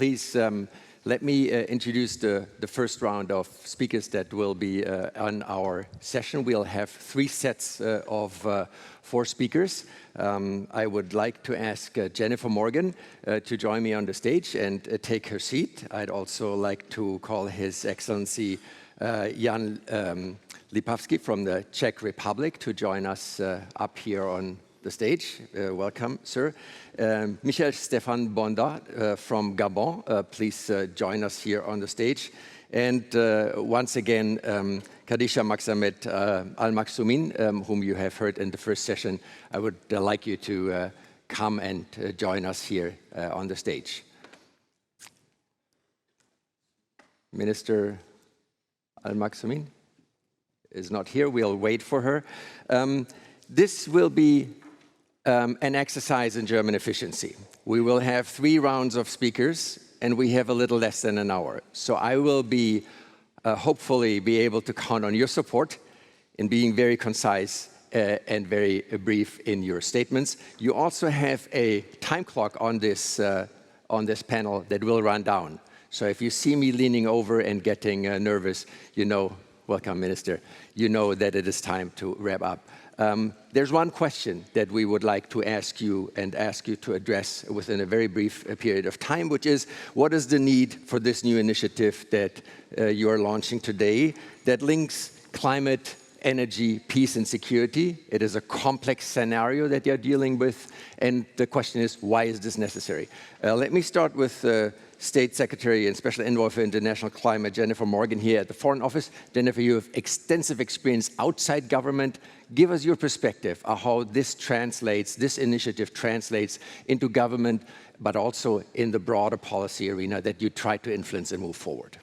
please let me introduce the first round of speakers that will be on our session. We'll have 3 sets of 4 speakers. I would like to ask Jennifer Morgan to join me on the stage and take her seat. I'd also like to call His Excellency Jan Lipavsky from the Czech Republic to join us up here on the stage. Welcome, sir. Michel-Stéphane Bonda from Gabon, please join us here on the stage. And once again, Khadiija Maxamed Al-Makhzoumin, whom you have heard in the first session. I would like you to come and join us here on the stage. Minister Al-Makhzoumin is not here. We'll wait for her. This will be an exercise in German efficiency. We will have 3 rounds of speakers, and we have a little less than an hour. So I will be, hopefully, be able to count on your support in being very concise and very brief in your statements. You also have a time clock on this panel that will run down. So if you see me leaning over and getting nervous, you know, welcome, Minister, you know that it is time to wrap up. There's one question that we would like to ask you and ask you to address within a very brief period of time, which is, what is the need for this new initiative that you are launching today that links climate, energy, peace, and security? It is a complex scenario that you're dealing with, and the question is, why is this necessary? Let me start with State Secretary and Special Envoy for International Climate, Jennifer Morgan, here at the Foreign Office. Jennifer, you have extensive experience outside government. Give us your perspective on how this translates, this initiative translates into government, but also in the broader policy arena that you try to influence and move forward.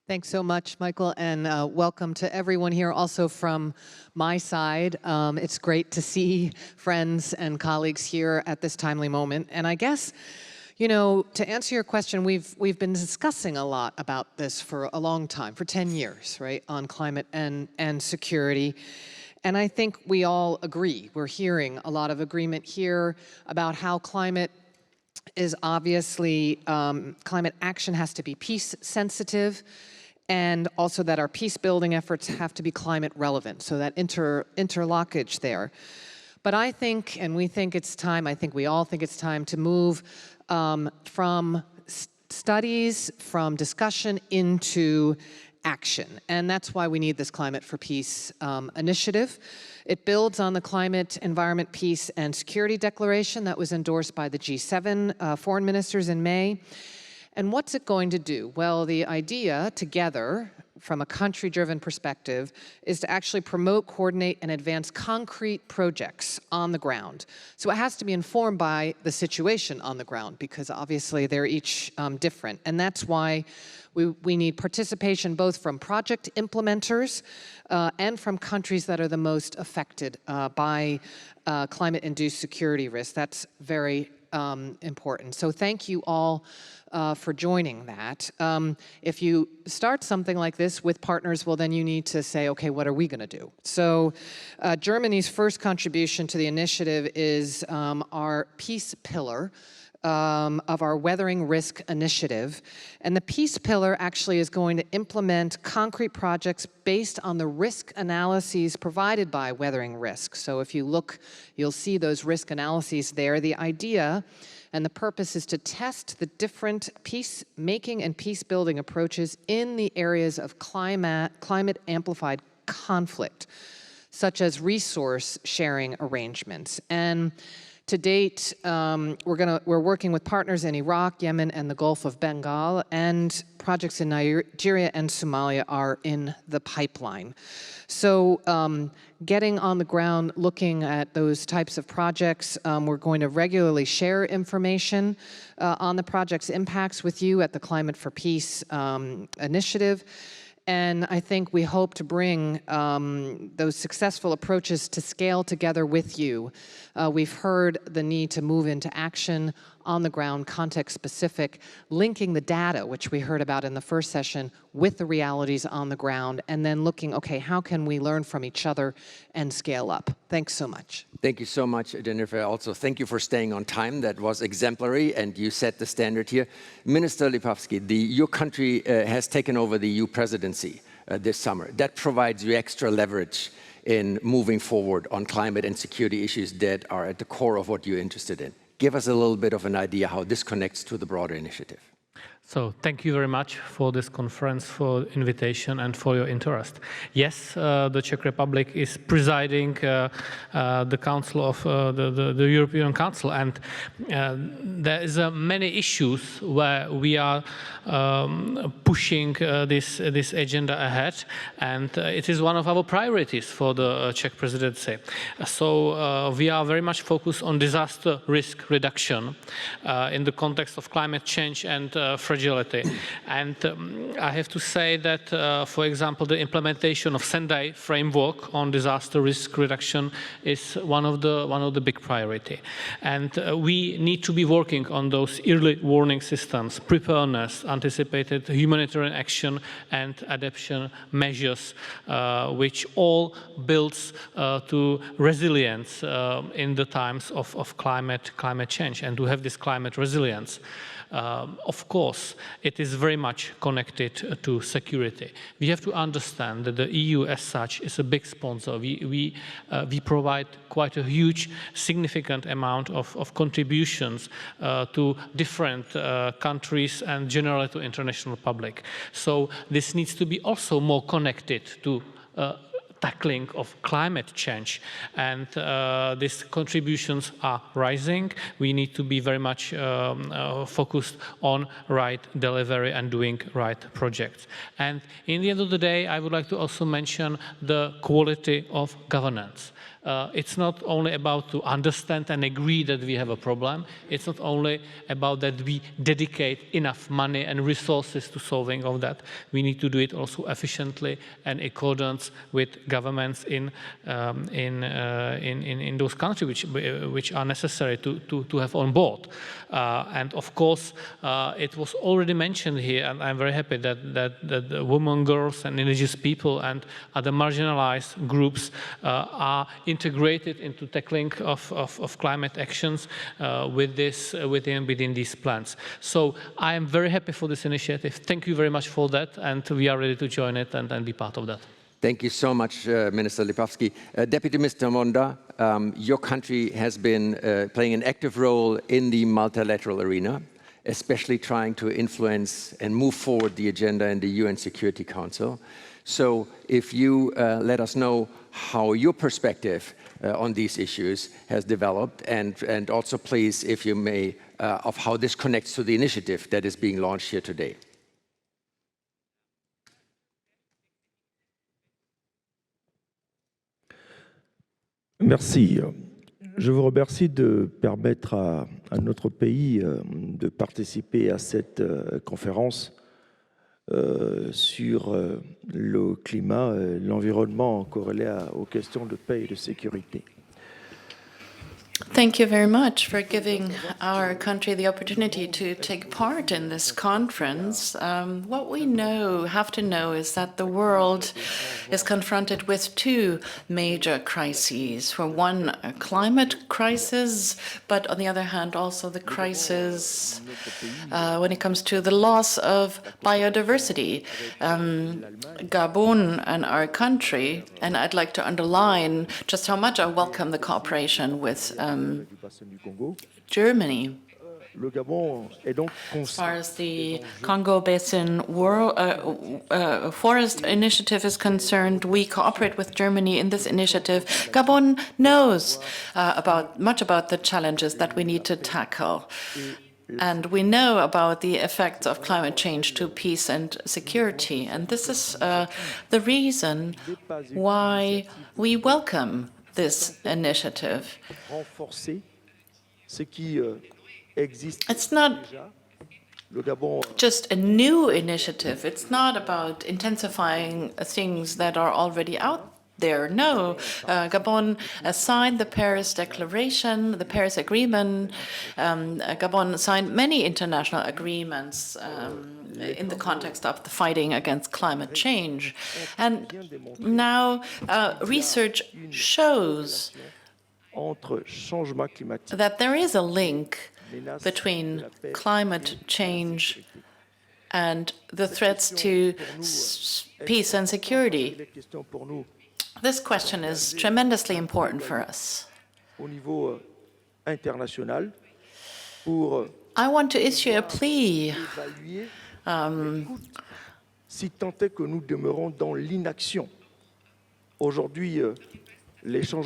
Thanks so much, Michael, and welcome to everyone here also from my side. It's great to see friends and colleagues here at this timely moment. And I guess, you know, to answer your question, we've been discussing a lot about this for a long time, for 10 years, right, on climate and security. And I think we all agree. We're hearing a lot of agreement here about how climate is obviously, climate action has to be peace sensitive, and also that our peace building efforts have to be climate relevant, so that interlockage there. But I think, and we think it's time, I think we all think it's time to move from studies, from discussion into action. And that's why we need this Climate for Peace initiative. It builds on the Climate, Environment, Peace, and Security Declaration that was endorsed by the G7 foreign ministers in May. And what's it going to do? Well, the idea together, from a country-driven perspective, is to actually promote, coordinate, and advance concrete projects on the ground. So it has to be informed by the situation on the ground, because obviously they're each different. And that's why we need participation both from project implementers and from countries that are the most affected by climate-induced security risks. That's very important. So thank you all for joining that. If you start something like this with partners, well, then you need to say, okay, what are we going to do? So Germany's first contribution to the initiative is our peace pillar of our Weathering Risk Initiative. And the peace pillar actually is going to implement concrete projects based on the risk analyses provided by Weathering Risk. So if you look, you'll see those risk analyses there. The idea and the purpose is to test the different peacemaking and peace-building approaches in the areas of climate-amplified conflict, such as resource sharing arrangements. And to date, we're working with partners in Iraq, Yemen, and the Gulf of Bengal, and projects in Nigeria and Somalia are in the pipeline. So getting on the ground, looking at those types of projects, we're going to regularly share information on the project's impacts with you at the Climate for Peace initiative. And I think we hope to bring those successful approaches to scale together with you. We've heard the need to move into action on the ground, context specific, linking the data, which we heard about in the first session, with the realities on the ground, and then looking, okay, how can we learn from each other and scale up? Thanks so much. Thank you so much, Jennifer. Also, thank you for staying on time. That was exemplary, and you set the standard here. Minister Lipavsky, your country has taken over the EU presidency this summer. That provides you extra leverage in moving forward on climate and security issues that are at the core of what you're interested in. Give us a little bit of an idea how this connects to the broader initiative. So thank you very much for this conference, for the invitation, and for your interest. Yes, the Czech Republic is presiding the Council of the European Council, and there is many issues where we are pushing this agenda ahead, and it is one of our priorities for the Czech presidency. So we are very much focused on disaster risk reduction in the context of climate change and fragility. And I have to say that, for example, the implementation of Sendai framework on disaster risk reduction is one of the big priority. And we need to be working on those early warning systems, preparedness, anticipated humanitarian action, and adaptation measures, which all builds to resilience in the times of climate change, and to have this climate resilience. Of course, it is very much connected to security. We have to understand that the EU as such is a big sponsor. We provide quite a huge, significant amount of contributions to different countries and generally to international public. So this needs to be also more connected to tackling of climate change, and these contributions are rising. We need to be very much focused on right delivery and doing right projects. And in the end of the day, I would like to also mention the quality of governance. It's not only about to understand and agree that we have a problem. It's not only about that we dedicate enough money and resources to solving of that. We need to do it also efficiently and in accordance with governments in those countries which are necessary to have on board. And of course, it was already mentioned here, and I'm very happy that women, girls, and indigenous people and other marginalized groups are integrated into tackling of climate actions within these plans. So I am very happy for this initiative. Thank you very much for that, and we are ready to join it and be part of that. Thank you so much, Minister Lipavsky. Deputy Mr. Bonda, your country has been playing an active role in the multilateral arena, especially trying to influence and move forward the agenda in the UN Security Council. So if you let us know how your perspective on these issues has developed, and also please, if you may, of how this connects to the initiative that is being launched here today. Merci. Je vous remercie de permettre à notre pays de participer à cette conférence sur le climat, l'environnement corrélé aux questions de paix et de sécurité. Thank you very much for giving our country the opportunity to take part in this conference. What we have to know is that the world is confronted with two major crises. For one, a climate crisis, but on the other hand, also the crisis when it comes to the loss of biodiversity. Gabon and our country, and I'd like to underline just how much I welcome the cooperation with Germany. As far as the Congo Basin Forest Initiative is concerned, we cooperate with Germany in this initiative. Gabon knows much about the challenges that we need to tackle. And we know about the effects of climate change to peace and security. And this is the reason why we welcome this initiative. It's not just a new initiative. It's not about intensifying things that are already out there. No, Gabon signed the Paris Declaration, the Paris Agreement. Gabon signed many international agreements in the context of the fighting against climate change. And now research shows that there is a link between climate change and the threats to peace and security. This question is tremendously important for us. I want to issue a plea si tant est que nous demeurons dans l'inaction. Aujourd'hui,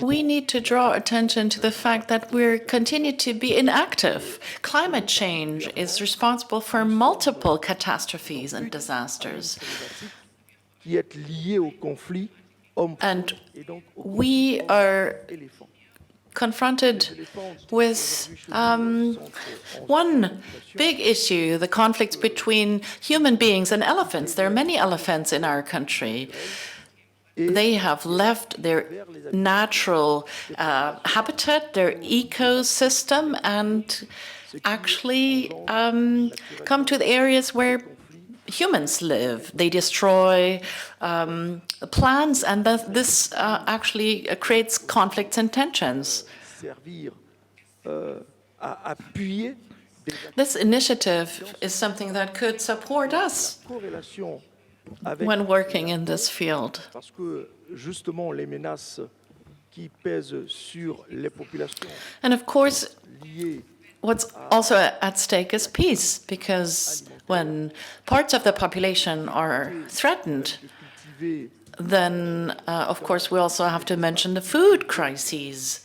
we need to draw attention to the fact that we continue to be inactive. Climate change is responsible for multiple catastrophes and disasters. And we are confronted with one big issue, the conflicts between human beings and elephants. There are many elephants in our country. They have left their natural habitat, their ecosystem, and actually come to the areas where humans live. They destroy plants, and this actually creates conflicts and tensions. This initiative is something that could support us when working in this field. And of course, what's also at stake is peace, because when parts of the population are threatened, then of course we also have to mention the food crises.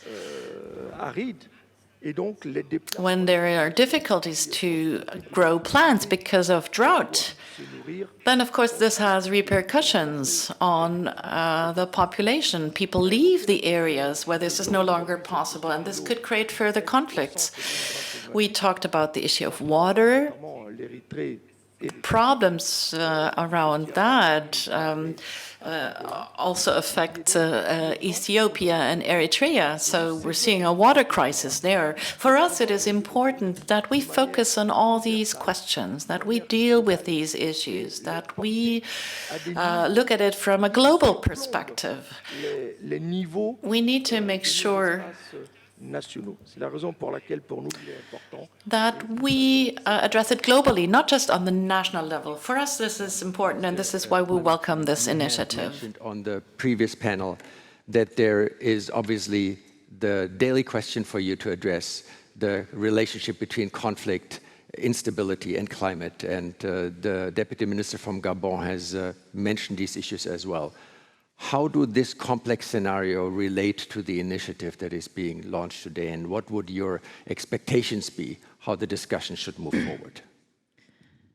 When there are difficulties to grow plants because of drought, then of course this has repercussions on the population. People leave the areas where this is no longer possible, and this could create further conflicts. We talked about the issue of water. Problems around that also affect Ethiopia and Eritrea, so we're seeing a water crisis there. For us, it is important that we focus on all these questions, that we deal with these issues, that we look at it from a global perspective. We need to make sure that we address it globally, not just on the national level. For us, this is important, and this is why we welcome this initiative. Mentioned on the previous panel that there is obviously the daily question for you to address, the relationship between conflict, instability, and climate. And the Deputy Minister from Gabon has mentioned these issues as well. How do this complex scenario relate to the initiative that is being launched today, and what would your expectations be, how the discussion should move forward?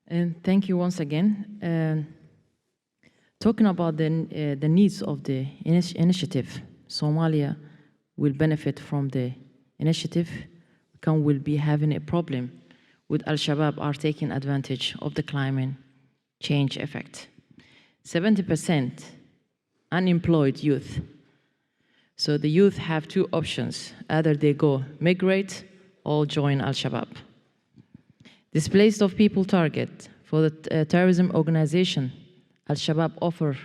And thank you once again. Talking about the needs of the initiative, Somalia will benefit from the initiative. Will be having a problem with Al-Shabaab are taking advantage of the climate change effect. 70% unemployed youth. So the youth have two options. Either they go migrate or join Al-Shabaab. Displaced of people target for the terrorism organization, Al-Shabaab offer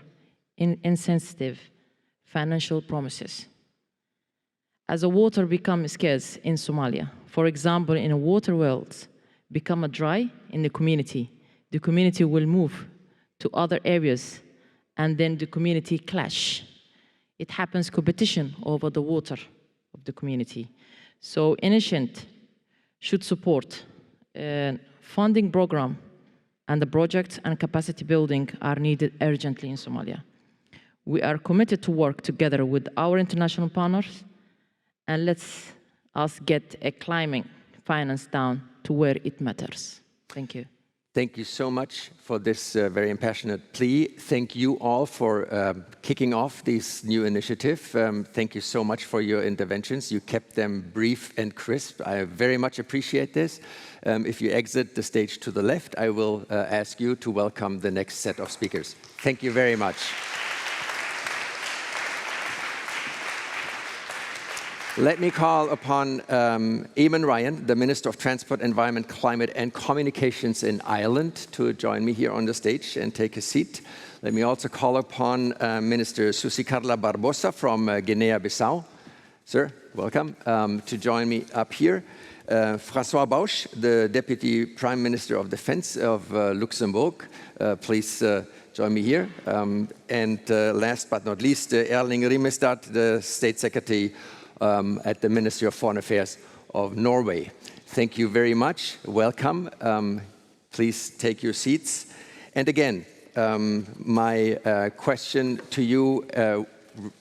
insensitive financial promises. As the water becomes scarce in Somalia, for example, in a water wells become dry in the community will move to other areas, and then the community clash. It happens competition over the water of the community. So initiative should support funding program, and the projects and capacity building are needed urgently in Somalia. We are committed to work together with our international partners, and let's us get a climate finance down to where it matters. Thank you. Thank you so much for this very impassionate plea. Thank you all for kicking off this new initiative. Thank you so much for your interventions. You kept them brief and crisp. I very much appreciate this. If you exit the stage to the left, I will ask you to welcome the next set of speakers. Thank you very much. Let me call upon Eamon Ryan, the Minister of Transport, Environment, Climate and Communications in Ireland, to join me here on the stage and take a seat. Let me also call upon Minister Suzi Barbosa from Guinea-Bissau. Sir, welcome, to join me up here. François Bausch, the Deputy Prime Minister of Defense of Luxembourg, please join me here. And last but not least, Erling Rimestad, the State Secretary at the Ministry of Foreign Affairs of Norway. Thank you very much. Welcome. Please take your seats. And again, my question to you,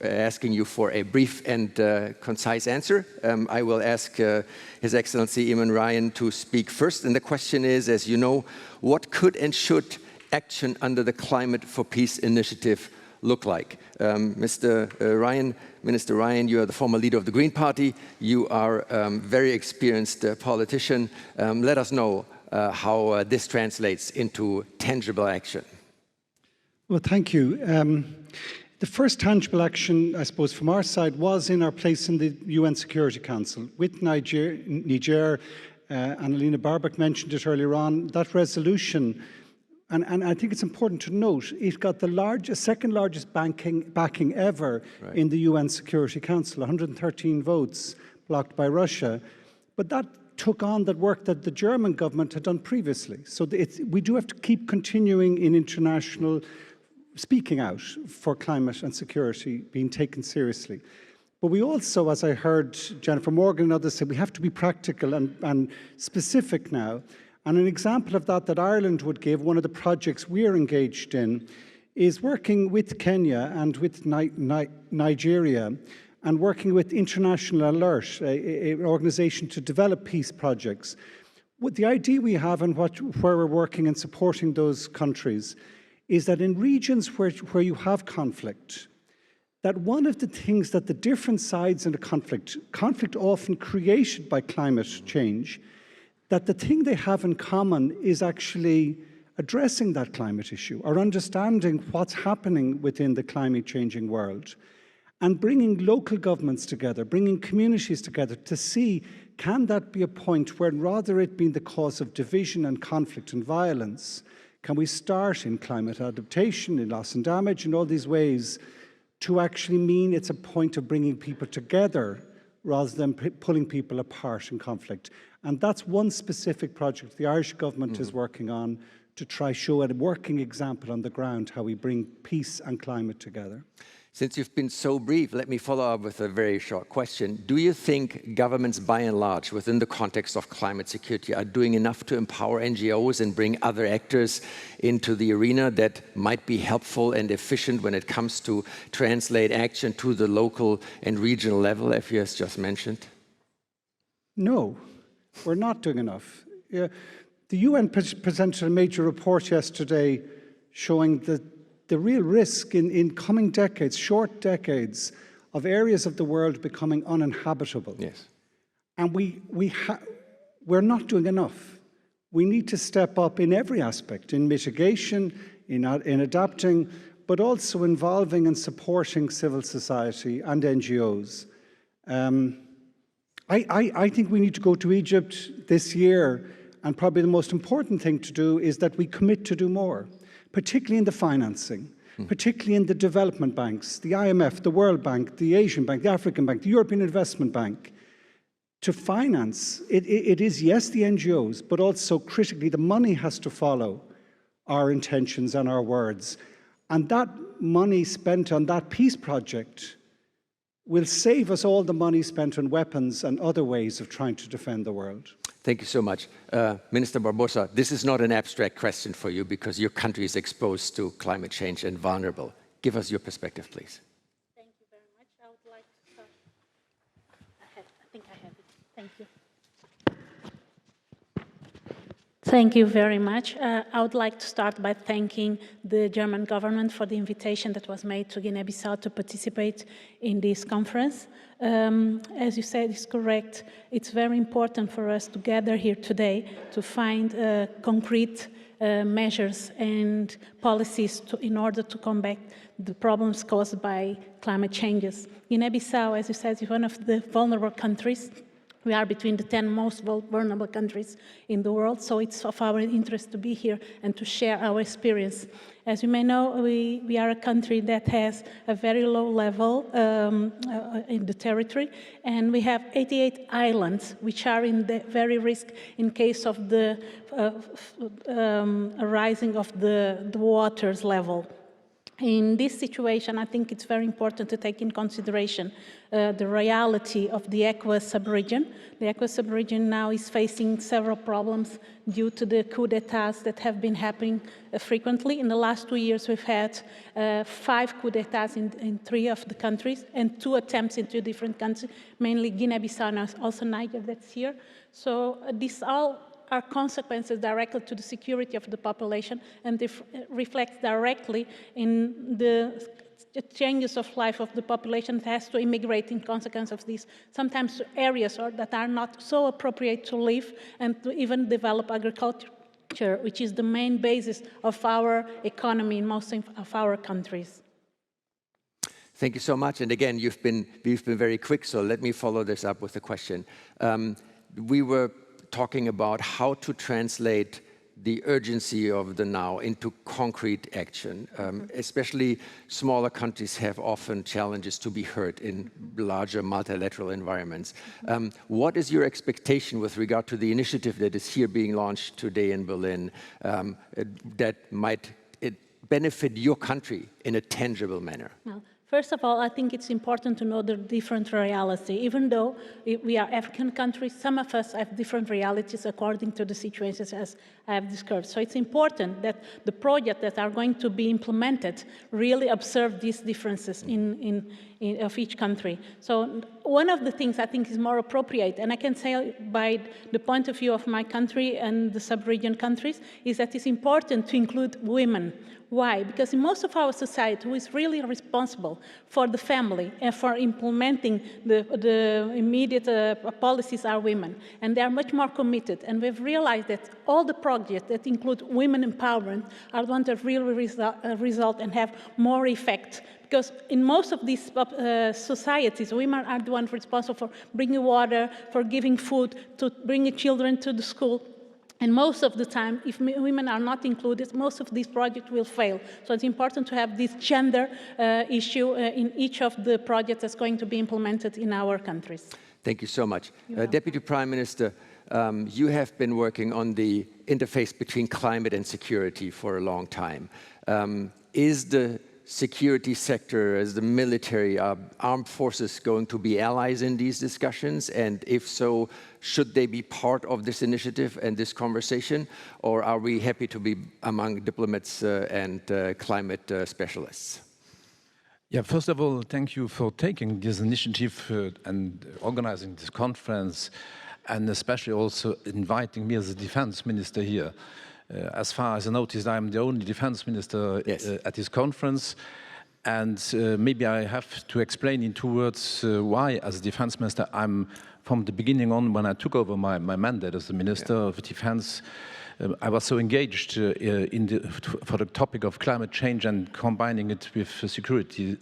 asking you for a brief and concise answer. I will ask His Excellency Eamon Ryan to speak first. And the question is, as you know, what could and should action under the Climate for Peace initiative look like? Minister Ryan, you are the former leader of the Green Party. You are a very experienced politician. Let us know how this translates into tangible action. Well, thank you. The first tangible action, I suppose, from our side was in our place in the UN Security Council with Niger. Annalena Baerbock mentioned it earlier on. That resolution, and I think it's important to note, it got the second largest backing ever in the UN Security Council, 113 votes blocked by Russia. But that took on that work that the German government had done previously. So we do have to keep continuing in international speaking out for climate and security being taken seriously. But we also, as I heard Jennifer Morgan and others say, we have to be practical and specific now. And an example of that Ireland would give, one of the projects we're engaged in, is working with Kenya and with Nigeria and working with International Alert, an organization to develop peace projects. What the idea we have and where we're working and supporting those countries is that in regions where you have conflict, that one of the things that the different sides in a conflict often created by climate change, that the thing they have in common is actually addressing that climate issue or understanding what's happening within the climate changing world and bringing local governments together, bringing communities together to see, can that be a point where rather it being the cause of division and conflict and violence, can we start in climate adaptation, in loss and damage, in all these ways to actually mean it's a point of bringing people together rather than pulling people apart in conflict. And that's one specific project the Irish government is working on to try show a working example on the ground how we bring peace and climate together. Since you've been so brief, let me follow up with a very short question. Do you think governments, by and large, within the context of climate security, are doing enough to empower NGOs and bring other actors into the arena that might be helpful and efficient when it comes to translate action to the local and regional level, as you have just mentioned? No, we're not doing enough. The UN presented a major report yesterday showing that the real risk in coming decades, short decades, of areas of the world becoming uninhabitable. Yes. And we're not doing enough. We need to step up in every aspect, in mitigation, in adapting, but also involving and supporting civil society and NGOs. I think we need to go to Egypt this year, and probably the most important thing to do is that we commit to do more, particularly in the financing, particularly in the development banks, the IMF, the World Bank, the Asian Bank, the African Bank, the European Investment Bank, to finance. It is, yes, the NGOs, but also critically, the money has to follow our intentions and our words. And that money spent on that peace project will save us all the money spent on weapons and other ways of trying to defend the world. Thank you so much. Minister Barbosa, this is not an abstract question for you because your country is exposed to climate change and vulnerable. Give us your perspective, please. Thank you very much. I would like to start. I think I have it. Thank you. Thank you very much. I would like to start by thanking the German government for the invitation that was made to Guinea-Bissau to participate in this conference. As you said, it's correct. It's very important for us to gather here today to find concrete measures and policies in order to combat the problems caused by climate changes. Guinea-Bissau, as you said, is one of the vulnerable countries. We are between the 10 most vulnerable countries in the world, so it's of our interest to be here and to share our experience. As you may know, we are a country that has a very low level in the territory, and we have 88 islands, which are in the very risk in case of the rising of the water's level. In this situation, I think it's very important to take in consideration the reality of the Equa sub-region. The Equa sub-region now is facing several problems due to the coup d'etats that have been happening frequently. In the last 2 years, we've had 5 coup d'etats in 3 of the countries and 2 attempts in 2 different countries, mainly Guinea-Bissau and also Niger that's here. So these all are consequences directly to the security of the population, and they reflect directly in the changes of life of the population that has to immigrate in consequence of these, sometimes to areas that are not so appropriate to live and to even develop agriculture, which is the main basis of our economy in most of our countries. Thank you so much. And again, we've been very quick, so let me follow this up with a question. We were talking about how to translate the urgency of the now into concrete action. Especially smaller countries have often challenges to be heard in larger multilateral environments. What is your expectation with regard to the initiative that is here being launched today in Berlin that might benefit your country in a tangible manner? Well, first of all, I think it's important to know the different reality. Even though we are African countries, some of us have different realities according to the situations as I have described. So it's important that the projects that are going to be implemented really observe these differences of each country. So one of the things I think is more appropriate, and I can say by the point of view of my country and the sub-region countries, is that it's important to include women. Why? Because in most of our society, who is really responsible for the family and for implementing the immediate policies are women. And they are much more committed. And we've realized that all the projects that include women empowerment are the ones that really result and have more effect. Because in most of these societies, women are the ones responsible for bringing water, for giving food, to bringing children to the school. And most of the time, if women are not included, most of these projects will fail. So it's important to have this gender issue in each of the projects that's going to be implemented in our countries. Thank you so much. Deputy Prime Minister, you have been working on the interface between climate and security for a long time. Is the security sector, as the military, armed forces going to be allies in these discussions? And if so, should they be part of this initiative and this conversation? Or are we happy to be among diplomats and climate specialists? Yeah, first of all, thank you for taking this initiative and organizing this conference, and especially also inviting me as a defense minister here. As far as I noticed, I'm the only defense minister at this conference. And maybe I have to explain in 2 words why, as a defense minister, I'm from the beginning on, when I took over my mandate as the Minister of Defense, I was so engaged for the topic of climate change and combining it with security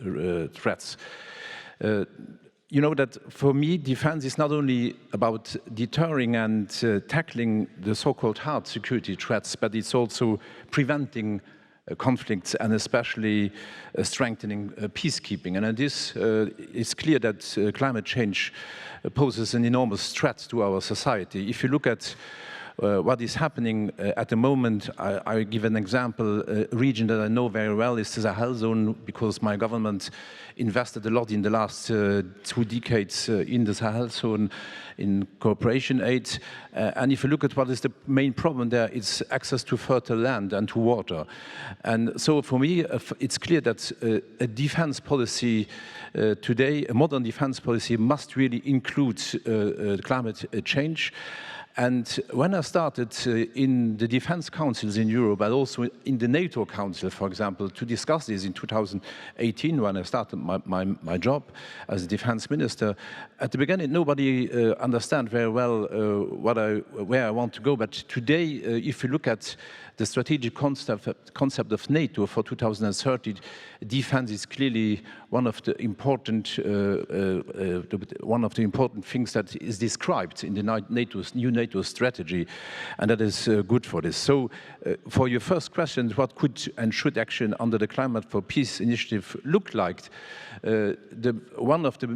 threats. You know that for me, defense is not only about deterring and tackling the so-called hard security threats, but it's also preventing conflicts and especially strengthening peacekeeping. And this it's clear that climate change poses an enormous threat to our society. If you look at what is happening at the moment, I give an example. A region that I know very well is the Sahel zone, because my government invested a lot in the last 2 decades in the Sahel zone in cooperation aid. And if you look at what is the main problem there, it's access to fertile land and to water. And so for me, it's clear that a defense policy today, a modern defense policy, must really include climate change. And when I started in the defense councils in Europe, but also in the NATO Council, for example, to discuss this in 2018, when I started my job as a defense minister, at the beginning, nobody understood very well where I want to go. But today, if you look at the strategic concept of NATO for 2030, defense is clearly one of the important things that is described in the new NATO strategy, and that is good for this. So, for your first question, what could and should action under the Climate for Peace initiative look like? One of the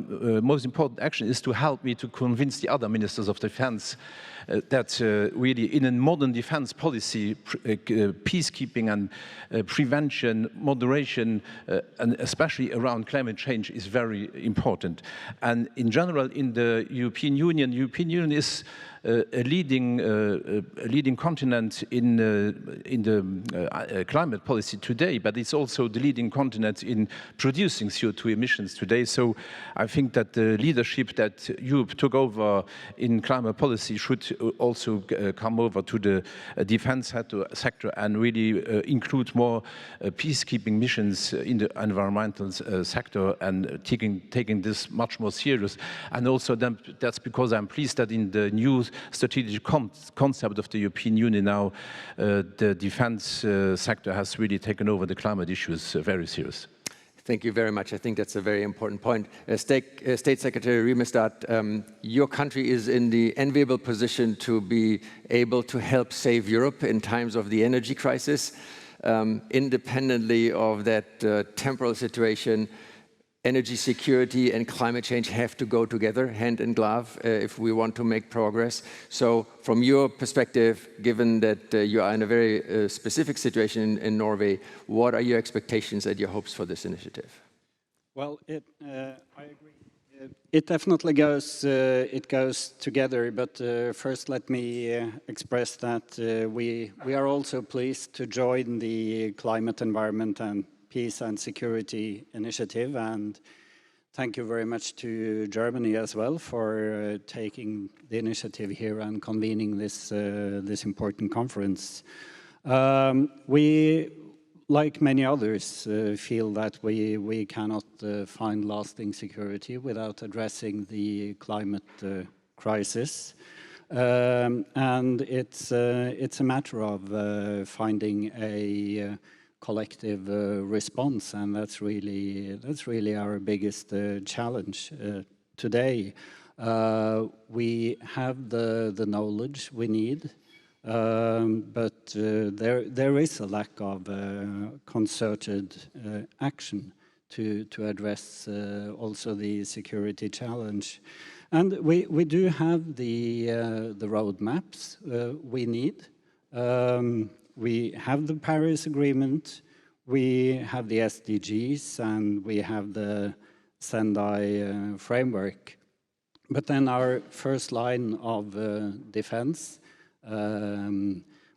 most important actions is to help me to convince the other ministers of defense that really in a modern defense policy, peacekeeping and prevention, moderation, and especially around climate change is very important. And in general, in the European Union is a leading continent in the climate policy today, but it's also the leading continent in producing CO2 emissions today. So I think that the leadership that Europe took over in climate policy should also come over to the defense sector and really include more peacekeeping missions in the environmental sector and taking this much more serious. And also that's because I'm pleased that in the new strategic concept of the European Union now, the defense sector has really taken over the climate issues very serious. Thank you very much. I think that's a very important point. State Secretary Rimestad, your country is in the enviable position to be able to help save Europe in times of the energy crisis. Independently of that temporal situation, energy security and climate change have to go together, hand in glove, if we want to make progress. So from your perspective, given that you are in a very specific situation in Norway, what are your expectations and your hopes for this initiative? Well, I agree. It definitely goes together, but first let me express that we are also pleased to join the Climate, Environment and Peace and Security Initiative, and thank you very much to Germany as well for taking the initiative here and convening this important conference. We, like many others, feel that we cannot find lasting security without addressing the climate crisis, and it's a matter of finding a collective response, and that's really our biggest challenge today. We have the knowledge we need, but there is a lack of concerted action to address also the security challenge. And we do have the roadmaps we need. We have the Paris Agreement, we have the SDGs, and we have the Sendai framework. But then our first line of defense,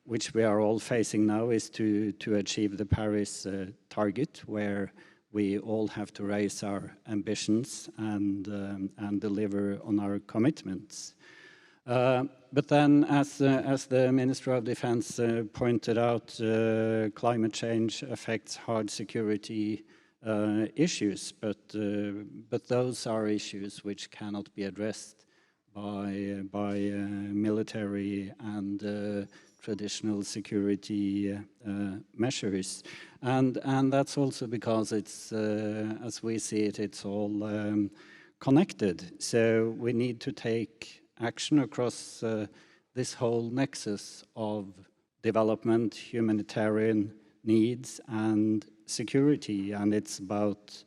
which we are all facing now, is to achieve the Paris target, where we all have to raise our ambitions and deliver on our commitments. But then, as the Minister of Defense pointed out, climate change affects hard security issues, but those are issues which cannot be addressed by military and traditional security measures, and that's also because it's, as we see it, it's all connected. So we need to take action across this whole nexus of development, humanitarian needs, and security. And it's about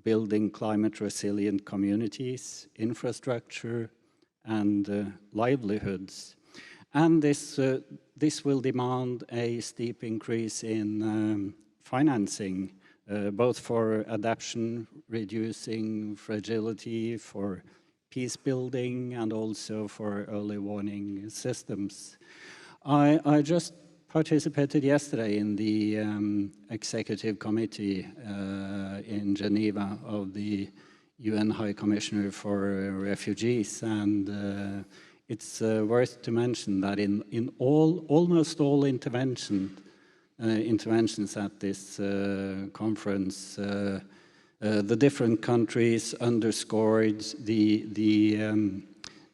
building climate-resilient communities, infrastructure, and livelihoods. And this will demand a steep increase in financing, both for adaptation, reducing fragility, for peace building, and also for early warning systems. I just participated yesterday in the executive committee in Geneva of the UN High Commissioner for Refugees, and it's worth to mention that in almost all interventions at this conference, the different countries underscored the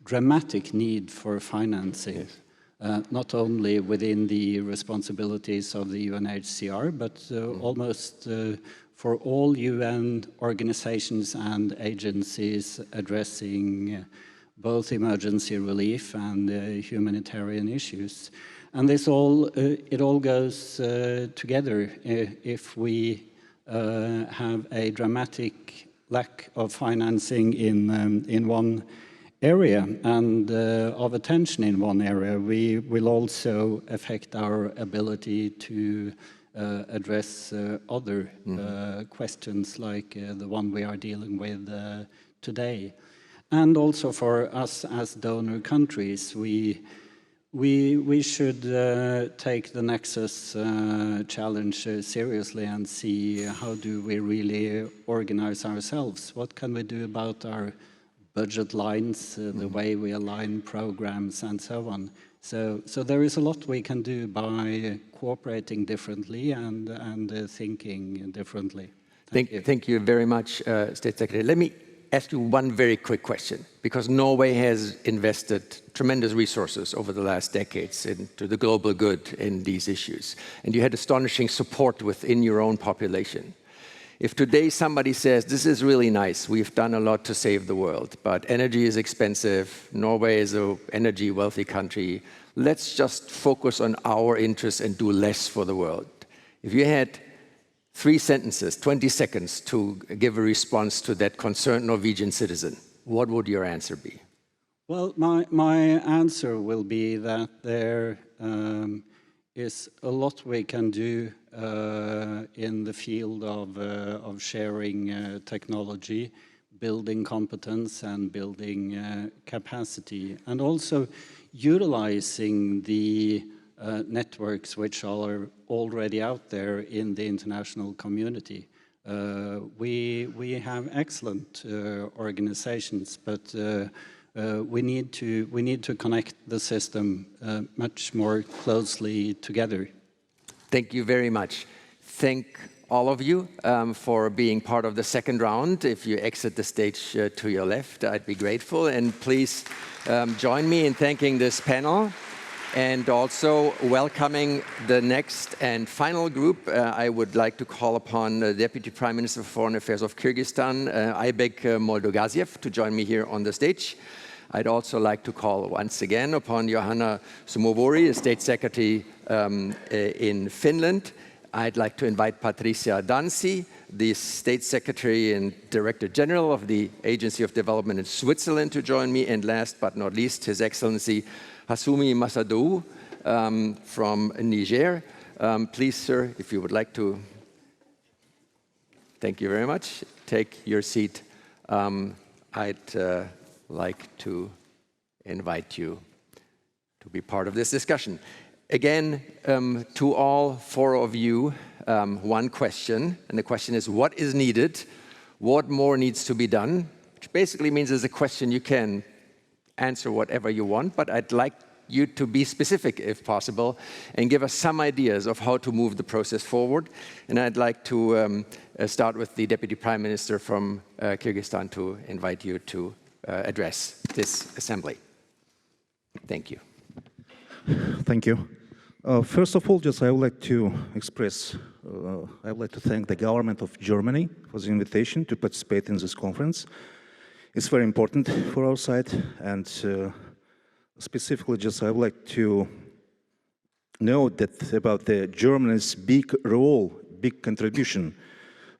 dramatic need for financing. Yes. not only within the responsibilities of the UNHCR, but almost for all UN organizations and agencies addressing both emergency relief and humanitarian issues. And this it all goes together if we have a dramatic lack of financing in one area and of attention in one area, we will also affect our ability to address other questions like the one we are dealing with today. And also for us as donor countries, we should take the Nexus challenge seriously and see how do we really organize ourselves. What can we do about our budget lines, the way we align programs and so on. So there is a lot we can do by cooperating differently and thinking differently. Thank you very much, State Secretary. Let me ask you one very quick question, because Norway has invested tremendous resources over the last decades into the global good in these issues, and you had astonishing support within your own population. If today somebody says, this is really nice, we've done a lot to save the world, but energy is expensive, Norway is an energy wealthy country, let's just focus on our interests and do less for the world. If you had 3 sentences, 20 seconds to give a response to that concerned Norwegian citizen, what would your answer be? Well, my answer will be that there is a lot we can do in the field of sharing technology, building competence and building capacity, and also utilizing the networks which are already out there in the international community. We have excellent organizations, but we need to connect the system much more closely together. Thank you very much. Thank all of you for being part of the second round. If you exit the stage to your left, I'd be grateful. And please join me in thanking this panel and also welcoming the next and final group. I would like to call upon the Deputy Prime Minister for Foreign Affairs of Kyrgyzstan, Aybek Moldogaziev, to join me here on the stage. I'd also like to call once again upon Johanna Sumovori, the State Secretary in Finland. I'd like to invite Patricia Danzi, the State Secretary and Director General of the Agency of Development in Switzerland, to join me. And last but not least, His Excellency Hassoumi Massadougou from Niger. Please, sir, if you would like to, thank you very much, take your seat. I'd like to invite you to be part of this discussion. Again, to all 4 of you, one question, and the question is, what is needed? What more needs to be done? Which basically means it's a question you can answer whatever you want, but I'd like you to be specific if possible and give us some ideas of how to move the process forward. And I'd like to start with the Deputy Prime Minister from Kyrgyzstan to invite you to address this assembly. Thank you. Thank you. First of all, I would like to I would like to thank the government of Germany for the invitation to participate in this conference. It's very important for our side, and specifically, I would like to note that about Germany's big role, big contribution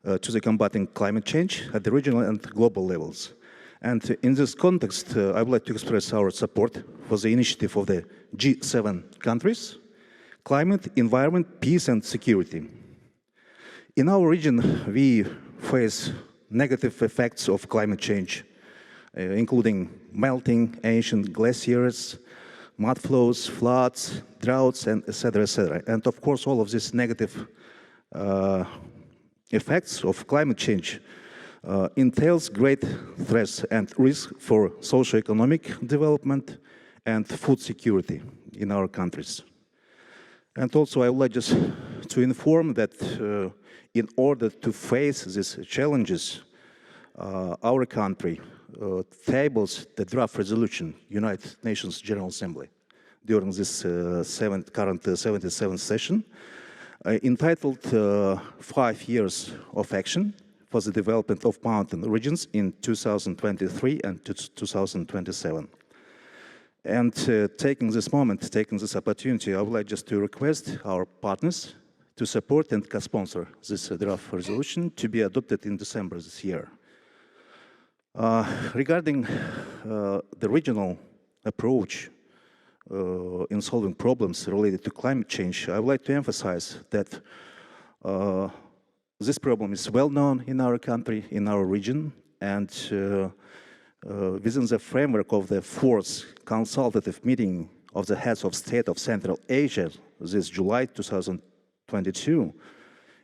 to the combating climate change at the regional and global levels. And in this context, I would like to express our support for the initiative of the G7 countries, climate, environment, peace and security. In our region, we face negative effects of climate change, including melting ancient glaciers, mud flows, floods, droughts, and etc., etc. And of course, all of these negative effects of climate change entails great threats and risk for socio-economic development and food security in our countries. And also, I would like just to inform that in order to face these challenges, our country tables the draft resolution, United Nations General Assembly, during this current 77th session, entitled 5 Years of Action for the Development of Mountain Regions in 2023 and 2027. And taking this moment, taking this opportunity, I would like just to request our partners to support and co-sponsor this draft resolution to be adopted in December this year. Regarding the regional approach in solving problems related to climate change, I would like to emphasize that this problem is well known in our country, in our region, and within the framework of the 4th consultative meeting of the heads of state of Central Asia this July 2022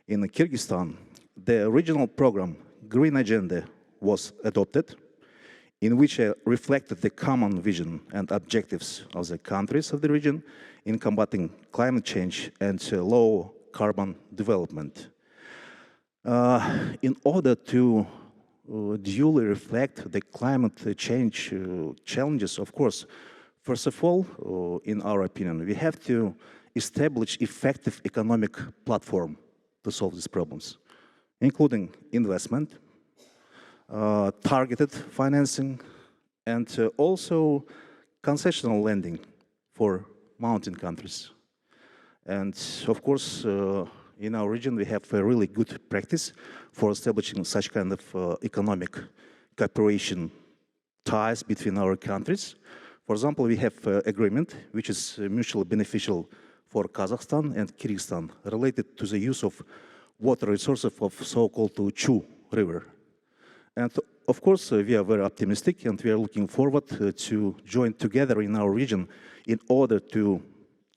in Kyrgyzstan, the regional program Green Agenda was adopted, in which reflected the common vision and objectives of the countries of the region in combating climate change and low carbon development. In order to duly reflect the climate change challenges, of course, first of all, in our opinion, we have to establish effective economic platform to solve these problems, including investment, targeted financing, and also concessional lending for mountain countries. And of course, in our region, we have a really good practice for establishing such kind of economic cooperation ties between our countries. For example, we have an agreement which is mutually beneficial for Kazakhstan and Kyrgyzstan related to the use of water resources of so-called Chu River. And of course, we are very optimistic and we are looking forward to join together in our region in order to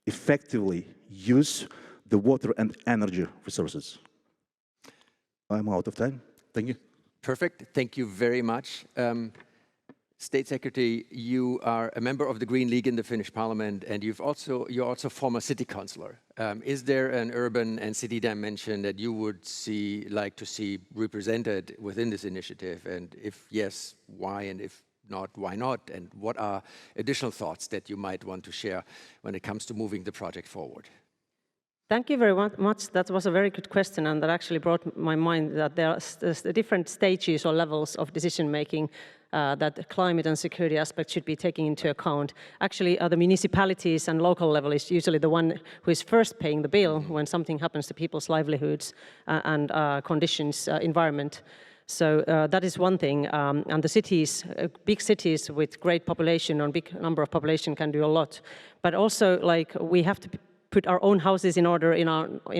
effectively use the water and energy resources. I'm out of time. Thank you. Perfect. Thank you very much. State Secretary, you are a member of the Green League in the Finnish Parliament, and you're also former city councillor. Is there an urban and city dimension that you would like to see represented within this initiative? And if yes, why? And if not, why not? And what are additional thoughts that you might want to share when it comes to moving the project forward? Thank you very much. That was a very good question, and that actually brought my mind that there's different stages or levels of decision-making that the climate and security aspect should be taken into account. Actually, the municipalities and local level is usually the one who is first paying the bill when something happens to people's livelihoods and conditions, environment. So that is one thing, and the cities, big cities with great population or big number of population can do a lot. But also, like, we have to put our own houses in order in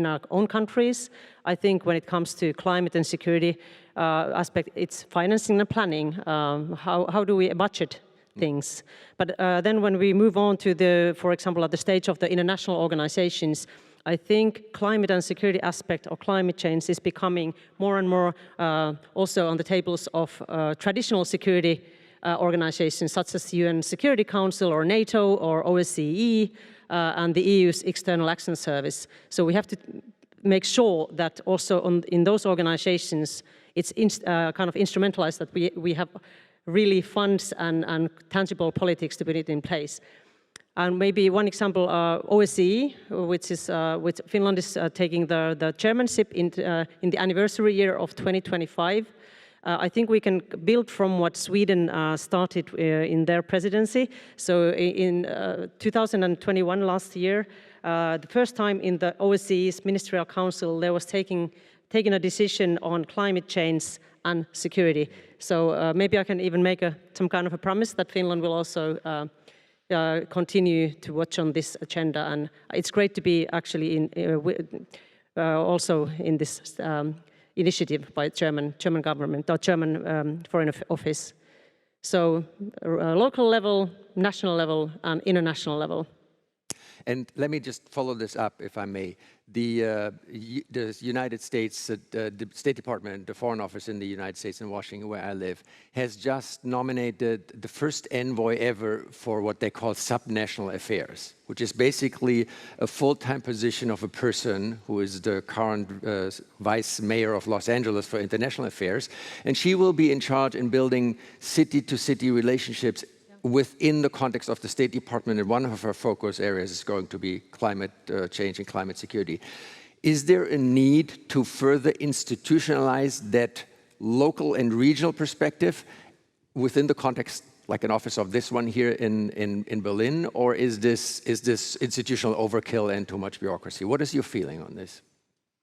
our own countries. I think when it comes to climate and security aspect, it's financing and planning. How do we budget things? But then when we move on to for example, at the stage of the international organizations, I think climate and security aspect of climate change is becoming more and more also on the tables of traditional security organizations such as the UN Security Council or NATO or OSCE and the EU's External Action Service. So we have to make sure that also in those organizations it's kind of instrumentalized, that we have really funds and tangible politics to put it in place. And maybe one example, OSCE, which Finland is taking the chairmanship in the anniversary year of 2025. I think we can build from what Sweden started in their presidency. So in 2021, last year, the first time in the OSCE's Ministerial Council, there was taking a decision on climate change and security. So maybe I can even make some kind of a promise that Finland will also continue to watch on this agenda. And it's great to be actually also in this initiative by German government or German Foreign Office. So local level, national level, and international level. And let me just follow this up, if I may. The United States, the State Department, the Foreign Office in the United States in Washington, where I live, has just nominated the first envoy ever for what they call subnational affairs, which is basically a full-time position of a person who is the current vice mayor of Los Angeles for international affairs. And she will be in charge in building city-to-city relationships within the context of the State Department, and one of our focus areas is going to be climate change and climate security. Is there a need to further institutionalize that local and regional perspective within the context, like an office of this one here in Berlin, or is this institutional overkill and too much bureaucracy? What is your feeling on this?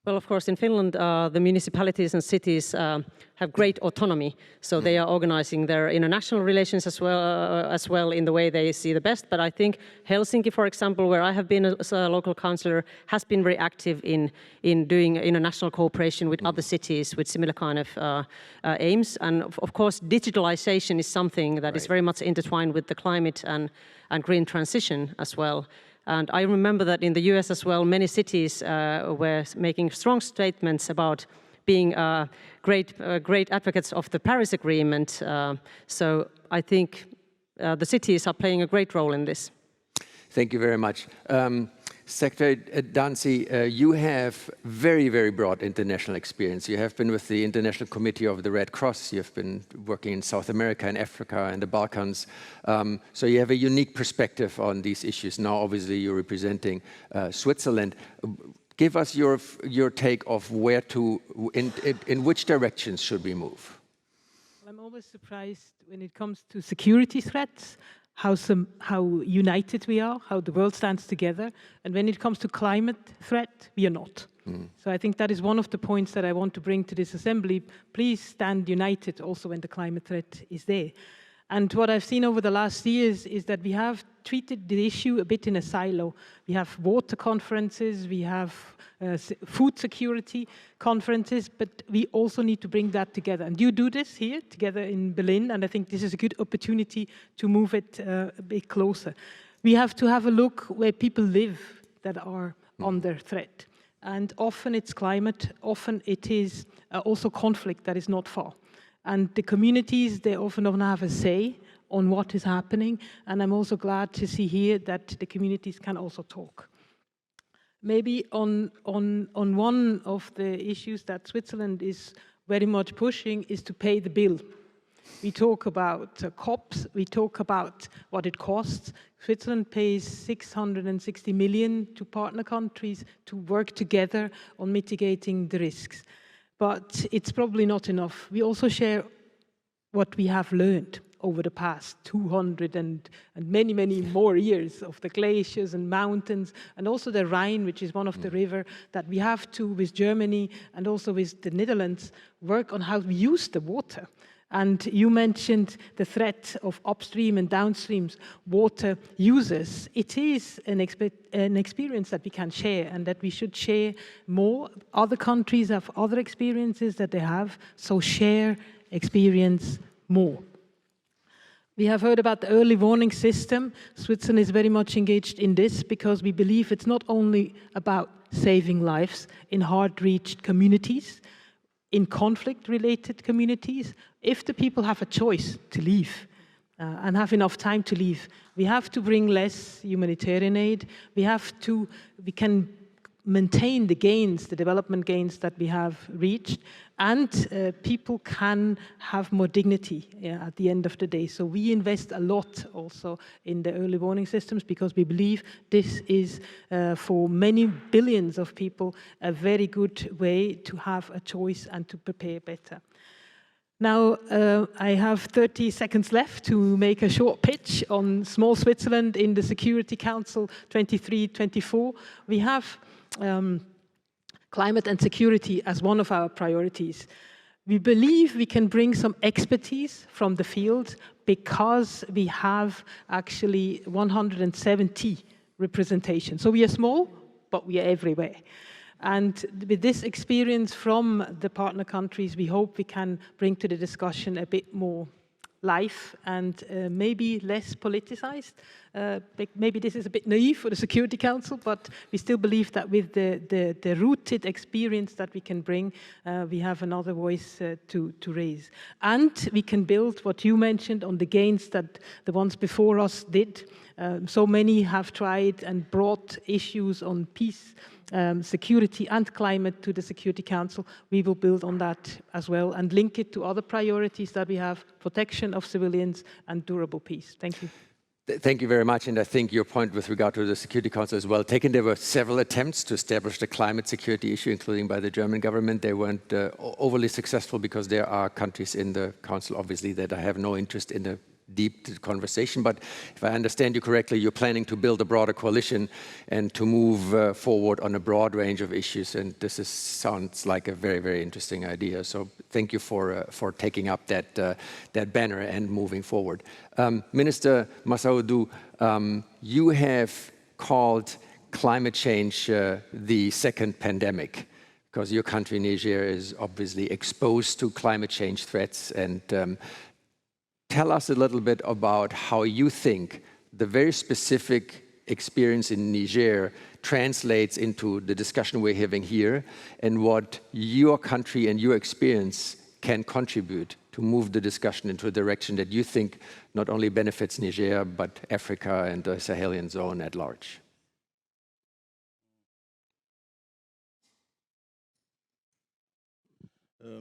Well, of course, in Finland, the municipalities and cities have great autonomy, so they are organizing their international relations as well in the way they see the best. But I think Helsinki, for example, where I have been as a local councillor, has been very active in doing international cooperation with other cities with similar kind of aims. And of course, digitalization is something that is very much intertwined with the climate and green transition as well. And I remember that in the US as well, many cities were making strong statements about being great advocates of the Paris Agreement. So I think the cities are playing a great role in this. Thank you very much. Secretary Danzi, you have very, very broad international experience. You have been with the International Committee of the Red Cross. You've been working in South America and Africa and the Balkans. So you have a unique perspective on these issues. Now, obviously, you're representing Switzerland. Give us your take of where to, in which directions should we move? Well, I'm always surprised when it comes to security threats, how united we are, how the world stands together. And when it comes to climate threat, we are not. So I think that is one of the points that I want to bring to this assembly. Please stand united also when the climate threat is there. And what I've seen over the last years is that we have treated the issue a bit in a silo. We have water conferences, we have food security conferences, but we also need to bring that together. And you do this here together in Berlin, and I think this is a good opportunity to move it a bit closer. We have to have a look where people live that are under threat. And often it's climate, often it is also conflict that is not far. And the communities, they often don't have a say on what is happening. And I'm also glad to see here that the communities can also talk. Maybe on one of the issues that Switzerland is very much pushing is to pay the bill. We talk about COPs, we talk about what it costs. Switzerland pays 660 million to partner countries to work together on mitigating the risks. But it's probably not enough. We also share what we have learned over the past 200 and many, many more years of the glaciers and mountains, and also the Rhine, which is one of the rivers that we have to, with Germany and also with the Netherlands, work on how we use the water. And you mentioned the threat of upstream and downstream water users. It is an experience that we can share and that we should share more. Other countries have other experiences that they have, so share experience more. We have heard about the early warning system. Switzerland is very much engaged in this because we believe it's not only about saving lives in hard-reached communities, in conflict-related communities. If the people have a choice to leave and have enough time to leave, we have to bring less humanitarian aid. We can maintain the gains, the development gains that we have reached, and people can have more dignity at the end of the day. So we invest a lot also in the early warning systems because we believe this is, for many billions of people, a very good way to have a choice and to prepare better. Now, I have 30 seconds left to make a short pitch on small Switzerland in the Security Council 23-24. We have climate and security as one of our priorities. We believe we can bring some expertise from the field because we have actually 170 representations. So we are small, but we are everywhere. And with this experience from the partner countries, we hope we can bring to the discussion a bit more life and maybe less politicized Maybe this is a bit naive for the Security Council, but we still believe that with the rooted experience that we can bring, we have another voice to raise. And we can build what you mentioned on the gains that the ones before us did. So many have tried and brought issues on peace, security and climate to the Security Council. We will build on that as well and link it to other priorities that we have, protection of civilians and durable peace. Thank you. Thank you very much, and I think your point with regard to the Security Council is well taken. There were several attempts to establish the climate security issue, including by the German government. They weren't overly successful because there are countries in the Council, obviously, that have no interest in the deep conversation. But if I understand you correctly, you're planning to build a broader coalition and to move forward on a broad range of issues, and this sounds like a very, very interesting idea. So thank you for taking up that banner and moving forward. Minister Makhzoumin, you have called climate change the second pandemic, because your country, Niger, is obviously exposed to climate change threats. And tell us a little bit about how you think the very specific experience in Niger translates into the discussion we're having here, and what your country and your experience can contribute to move the discussion into a direction that you think not only benefits Niger, but Africa and the Sahelian zone at large.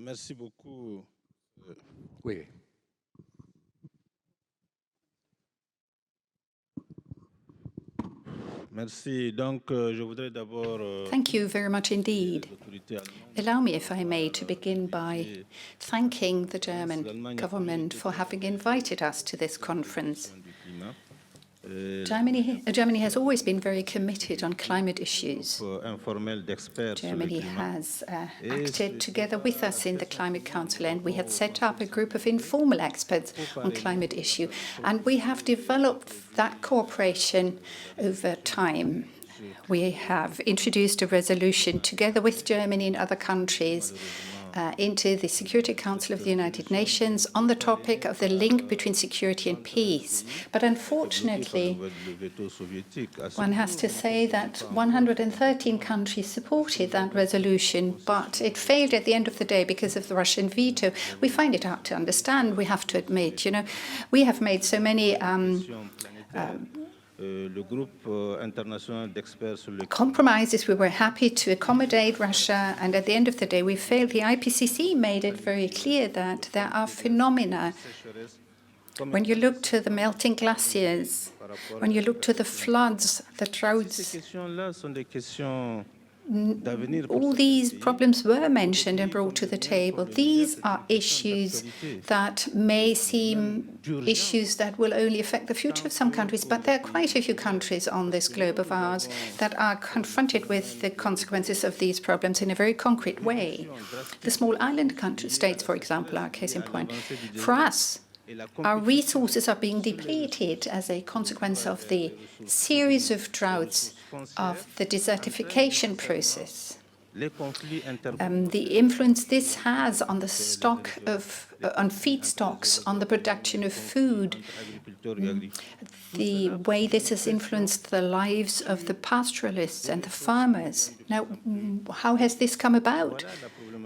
Merci beaucoup. Oui. Merci. Donc, je voudrais d'abord. Thank you very much indeed. Allow me, if I may, to begin by thanking the German government for having invited us to this conference. Germany has always been very committed on climate issues. Germany has acted together with us in the Climate Council, and we had set up a group of informal experts on climate issue, and we have developed that cooperation over time. We have introduced a resolution together with Germany and other countries into the Security Council of the United Nations on the topic of the link between security and peace. But unfortunately, one has to say that 113 countries supported that resolution, but it failed at the end of the day because of the Russian veto. We find it hard to understand, we have to admit. You know, we have made so many compromises. We were happy to accommodate Russia, and at the end of the day we failed. The IPCC made it very clear that there are phenomena. When you look to the melting glaciers, when you look to the floods, the droughts, all these problems were mentioned and brought to the table. These are issues that may seem issues that will only affect the future of some countries, but there are quite a few countries on this globe of ours that are confronted with the consequences of these problems in a very concrete way. The small island states, for example, are a case in point. For us, our resources are being depleted as a consequence of the series of droughts, of the desertification process. The influence this has on the stock of, on feedstocks, on the production of food, the way this has influenced the lives of the pastoralists and the farmers. Now, how has this come about?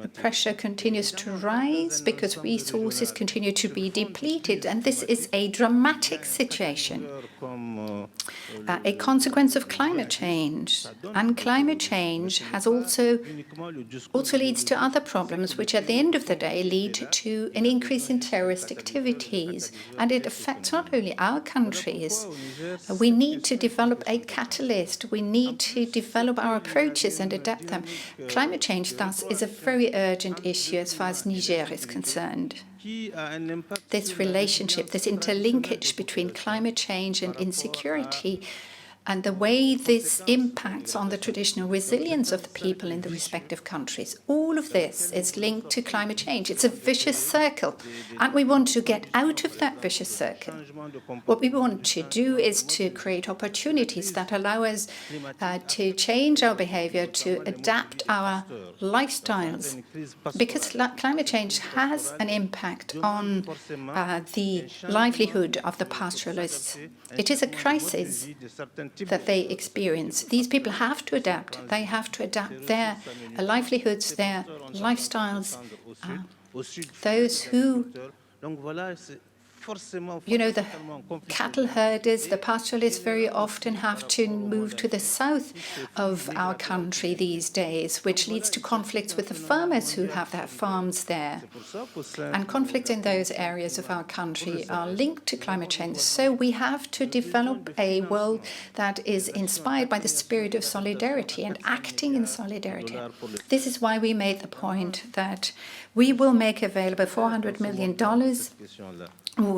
The pressure continues to rise because resources continue to be depleted, and this is a dramatic situation, a consequence of climate change. And climate change has also leads to other problems, which at the end of the day lead to an increase in terrorist activities, and it affects not only our countries. We need to develop a catalyst. We need to develop our approaches and adapt them. Climate change, thus, is a very urgent issue as far as Niger is concerned. This relationship, this interlinkage between climate change and insecurity and the way this impacts on the traditional resilience of the people in the respective countries. All of this is linked to climate change. It's a vicious circle, and we want to get out of that vicious circle. What we want to do is to create opportunities that allow us to change our behavior, to adapt our lifestyles, because climate change has an impact on the livelihood of the pastoralists. It is a crisis that they experience. These people have to adapt. They have to adapt their livelihoods, their lifestyles. Those who, the cattle herders, the pastoralists very often have to move to the south of our country these days, which leads to conflicts with the farmers who have their farms there. And conflicts in those areas of our country are linked to climate change. So we have to develop a world that is inspired by the spirit of solidarity and acting in solidarity. This is why we made the point that we will make available $400 million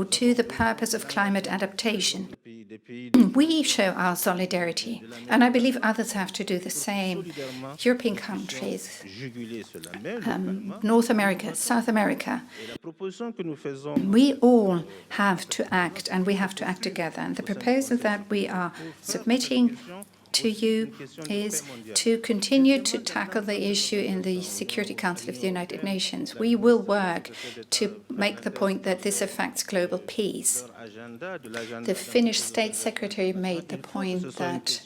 to the purpose of climate adaptation. We show our solidarity, and I believe others have to do the same. European countries, North America, South America, we all have to act, and we have to act together. And the proposal that we are submitting to you is to continue to tackle the issue in the Security Council of the United Nations. We will work to make the point that this affects global peace. The Finnish State Secretary made the point that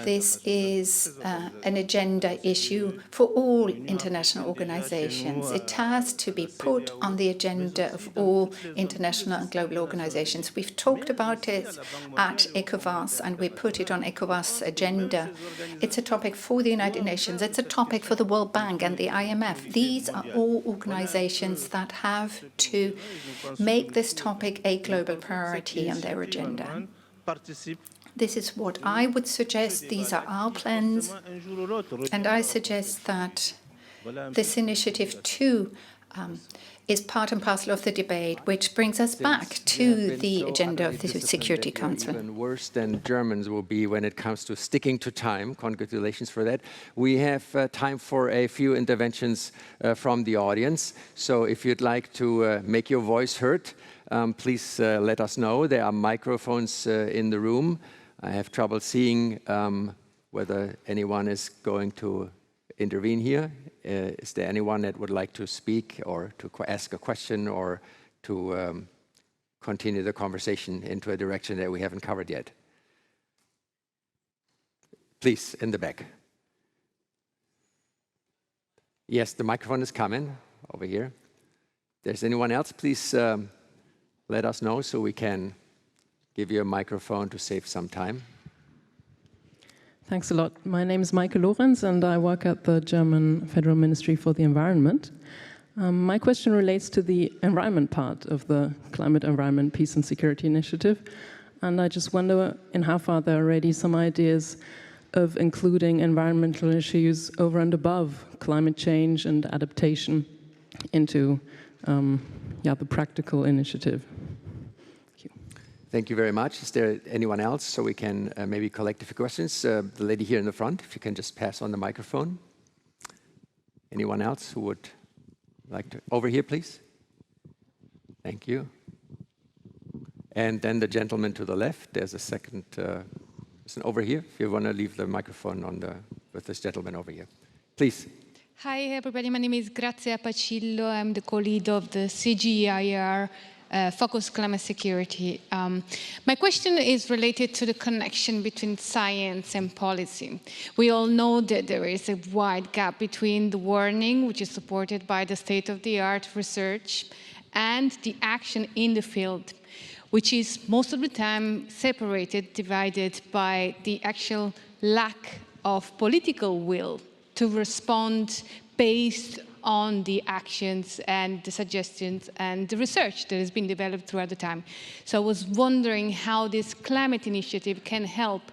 this is an agenda issue for all international organizations. It has to be put on the agenda of all international and global organizations. We've talked about it at ECOWAS, and we put it on ECOWAS' agenda. It's a topic for the United Nations. It's a topic for the World Bank and the IMF. These are all organizations that have to make this topic a global priority on their agenda. This is what I would suggest. These are our plans. And I suggest that this initiative, too, is part and parcel of the debate, which brings us back to the agenda of the Security Council. Even worse than Germans will be when it comes to sticking to time. Congratulations for that. We have time for a few interventions from the audience. So if you'd like to make your voice heard, please let us know. There are microphones in the room. I have trouble seeing whether anyone is going to intervene here. Is there anyone that would like to speak or to ask a question or to continue the conversation into a direction that we haven't covered yet? Please, in the back. Yes, the microphone is coming over here. If there's anyone else, please let us know so we can give you a microphone to save some time. Thanks a lot. My name is Michael Lorenz, and I work at the German Federal Ministry for the Environment. My question relates to the environment part of the Climate, Environment, Peace and Security Initiative. And I just wonder in how far there are already some ideas of including environmental issues over and above climate change and adaptation into the practical initiative. Thank you very much. Is there anyone else so we can maybe collect a few questions? The lady here in the front, if you can just pass on the microphone. Anyone else who would like to? Over here, please. Thank you. And then the gentleman to the left. There's a second person over here. If you want to leave the microphone with this gentleman over here. Please. Hi, everybody. My name is Grazia Pacillo. I'm the co-lead of the CGIAR Focus Climate Security. My question is related to the connection between science and policy. We all know that there is a wide gap between the warning, which is supported by the state-of-the-art research, and the action in the field, which is most of the time separated, divided by the actual lack of political will to respond based on the actions and the suggestions and the research that has been developed throughout the time. So I was wondering how this climate initiative can help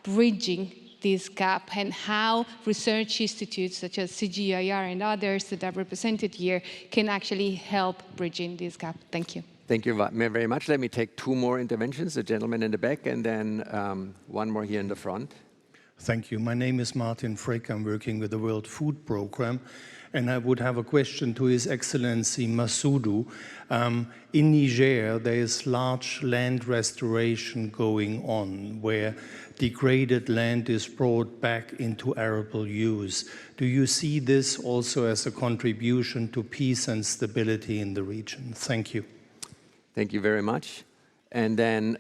bridging this gap and how research institutes such as CGIAR and others that are represented here can actually help bridging this gap. Thank you. Thank you very much. Let me take two more interventions, the gentleman in the back, and then one more here in the front. Thank you. My name is Martin Frick. I'm working with the World Food Programme, and I would have a question to His Excellency Masoudou. In Niger, there is large land restoration going on, where degraded land is brought back into arable use. Do you see this also as a contribution to peace and stability in the region? Thank you. Thank you very much. And then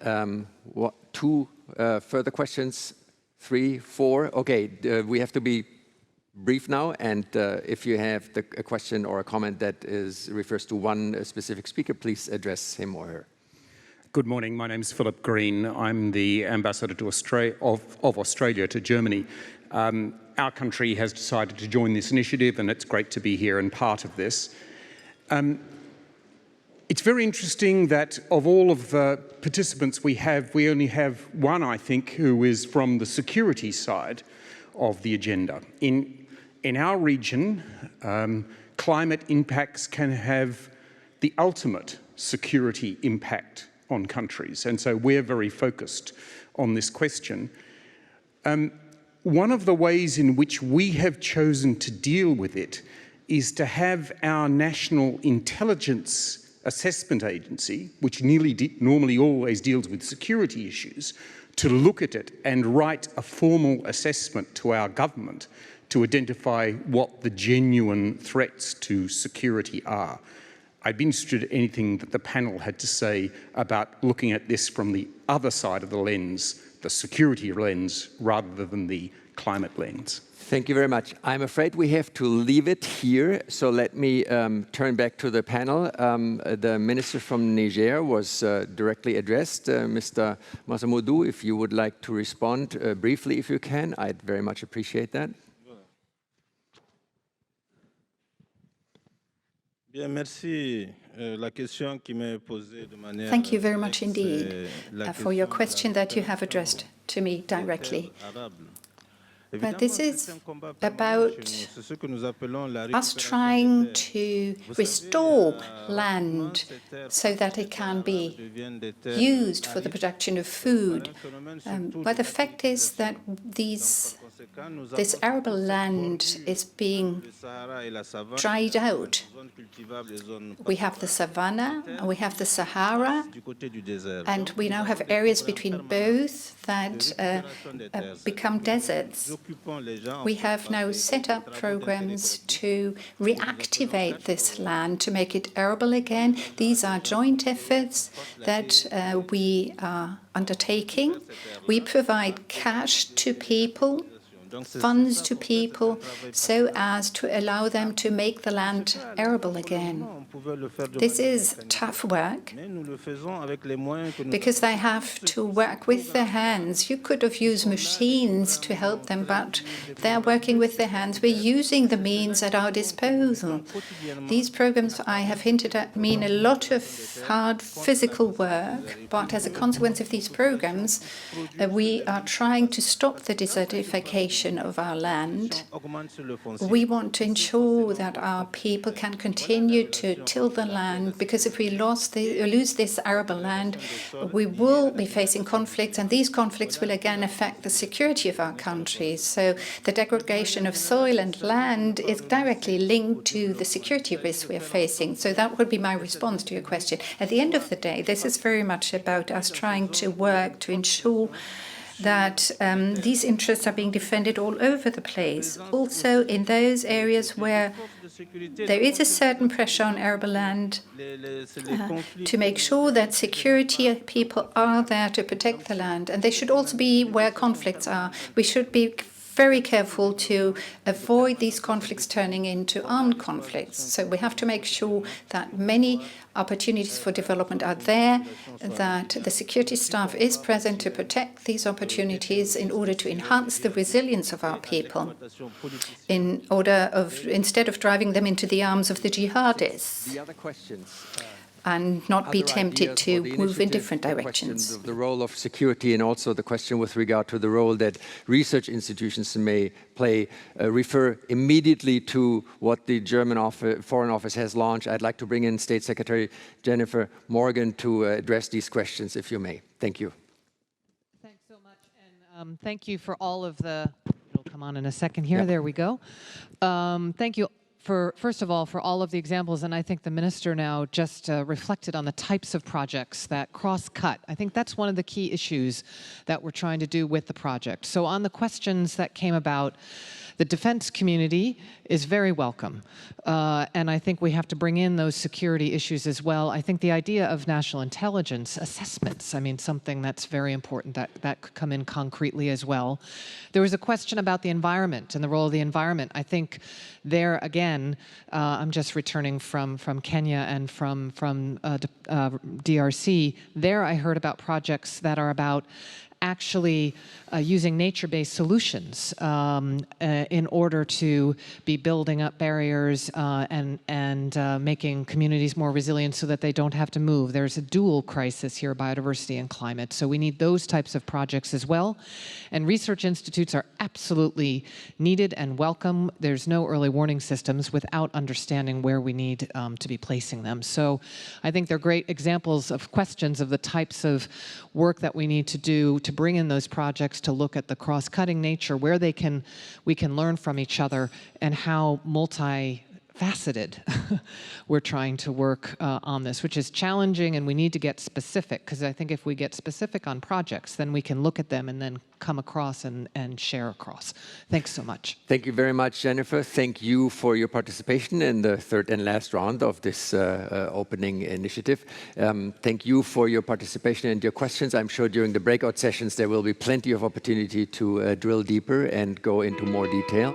two further questions, 3, 4. Okay, we have to be brief now, and if you have a question or a comment that refers to one specific speaker, please address him or her. Good morning. My name is Philip Green. I'm the ambassador to of Australia to Germany. Our country has decided to join this initiative, and it's great to be here and part of this. It's very interesting that of all of the participants we only have one, I think, who is from the security side of the agenda. In our region, climate impacts can have the ultimate security impact on countries, and so we're very focused on this question. One of the ways in which we have chosen to deal with it is to have our national intelligence assessment agency, which normally always deals with security issues, to look at it and write a formal assessment to our government to identify what the genuine threats to security are. I'd be interested in anything that the panel had to say about looking at this from the other side of the lens, the security lens, rather than the climate lens. Thank you very much. I'm afraid we have to leave it here, so let me turn back to the panel. The minister from Niger was directly addressed. Mr. Masamoudou, if you would like to respond briefly, if you can, I'd very much appreciate that. Thank you very much indeed for your question that you have addressed to me directly. But this is about us trying to restore land so that it can be used for the production of food. But the fact is that this arable land is being dried out. We have the savanna, and we have the Sahara, and we now have areas between both that become deserts. We have now set up programs to reactivate this land, to make it arable again. These are joint efforts that we are undertaking. We provide cash to people, funds to people, so as to allow them to make the land arable again. This is tough work because they have to work with their hands. You could have used machines to help them, but they're working with their hands. We're using the means at our disposal. These programs, I have hinted at, mean a lot of hard physical work, but as a consequence of these programs, we are trying to stop the desertification of our land. We want to ensure that our people can continue to till the land, because if we lose this arable land, we will be facing conflicts, and these conflicts will again affect the security of our country. So the degradation of soil and land is directly linked to the security risks we are facing. So that would be my response to your question. At the end of the day, this is very much about us trying to work to ensure that these interests are being defended all over the place. Also in those areas where there is a certain pressure on arable land, to make sure that security people are there to protect the land. And they should also be where conflicts are. We should be very careful to avoid these conflicts turning into armed conflicts. So we have to make sure that many opportunities for development are there, that the security staff is present to protect these opportunities in order to enhance the resilience of our people, instead of driving them into the arms of the jihadists. The other questions. and not be Other tempted ideas to for the move in initiative, different the questions directions. of the role of security and also the question with regard to the role that research institutions may play, refer immediately to what the German Foreign Office has launched. I'd like to bring in State Secretary Jennifer Morgan to address these questions, if you may. Thank you. Thanks so much, and thank you for all of the, it'll come on in a second here, there we go. Thank you. First of all, for all of the examples, and I think the minister now just reflected on the types of projects that cross-cut. I think that's one of the key issues that we're trying to do with the project. So on the questions that came about, the defense community is very welcome. And I think we have to bring in those security issues as well. I think the idea of national intelligence assessments, I mean, something that's very important that could come in concretely as well. There was a question about the environment and the role of the environment. I think there, again, I'm just returning from Kenya and from DRC. There I heard about projects that are about actually using nature-based solutions in order to be building up barriers and making communities more resilient so that they don't have to move. There's a dual crisis here, biodiversity and climate, so we need those types of projects as well. And research institutes are absolutely needed and welcome. There's no early warning systems without understanding where we need to be placing them. So I think they're great examples of questions of the types of work that we need to do to bring in those projects, to look at the cross-cutting nature, where we can learn from each other, and how multifaceted we're trying to work on this, which is challenging, and we need to get specific, because I think if we get specific on projects, then we can look at them and then come across and share across. Thanks so much. Thank you very much, Jennifer. Thank you for your participation in the third and last round of this opening initiative. Thank you for your participation and your questions. I'm sure during the breakout sessions there will be plenty of opportunity to drill deeper and go into more detail.